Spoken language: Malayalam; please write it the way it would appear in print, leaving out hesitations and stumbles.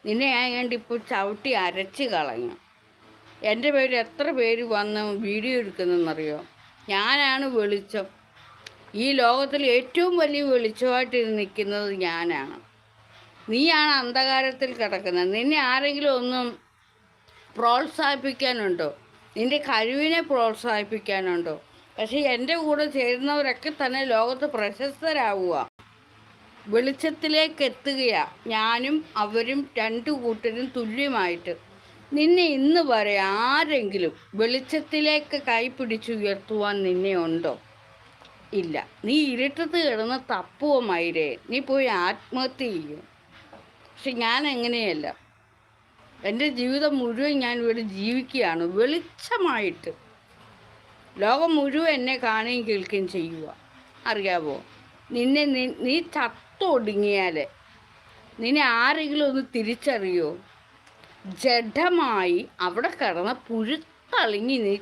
നിന്നെ ഞാൻ കണ്ട് ഇപ്പോൾ ചവിട്ടി അരച്ച് കളഞ്ഞു. എൻ്റെ പേര് എത്ര പേര് വന്ന് വീഡിയോ എടുക്കുന്നതെന്നറിയോ? ഞാനാണ് വെളിച്ചം. ഈ ലോകത്തിൽ ഏറ്റവും വലിയ വെളിച്ചമായിട്ട് നിൽക്കുന്നത് ഞാനാണ്. നീയാണ് അന്ധകാരത്തിൽ കിടക്കുന്നത്. നിന്നെ ആരെങ്കിലും ഒന്നും പ്രോത്സാഹിപ്പിക്കാനുണ്ടോ? നിൻ്റെ കഴിവിനെ പ്രോത്സാഹിപ്പിക്കാനുണ്ടോ? പക്ഷേ എൻ്റെ കൂടെ ചേരുന്നവരൊക്കെ തന്നെ ലോകത്ത് പ്രശസ്തരാവുക, വെളിച്ചത്തിലേക്ക് എത്തുകയാണ്. ഞാനും അവരും രണ്ടു കൂട്ടരും തുല്യമായിട്ട്. നിന്നെ ഇന്ന് വരെ ആരെങ്കിലും വെളിച്ചത്തിലേക്ക് കൈപിടിച്ചുയർത്തുവാൻ നിന്നെ ഉണ്ടോ? ഇല്ല. നീ ഇരുട്ടത്ത് കിടന്ന് തപ്പുവോ മയിരേ? നീ പോയി ആത്മഹത്യ ചെയ്യും. പക്ഷെ ഞാൻ എങ്ങനെയല്ല. എൻ്റെ ജീവിതം മുഴുവൻ ഞാൻ ഇവിടെ ജീവിക്കുകയാണ് വെളിച്ചമായിട്ട്. ലോകം മുഴുവൻ എന്നെ കാണുകയും കേൾക്കുകയും ചെയ്യുക. അറിയാവോ? നീ ചത്തൊടുങ്ങിയാൽ നിന്നെ ആരെങ്കിലും ഒന്ന് തിരിച്ചറിയോ? ജഡമായി അവിടെ കിടന്ന് പുഴുത്തളിങ്ങി നീ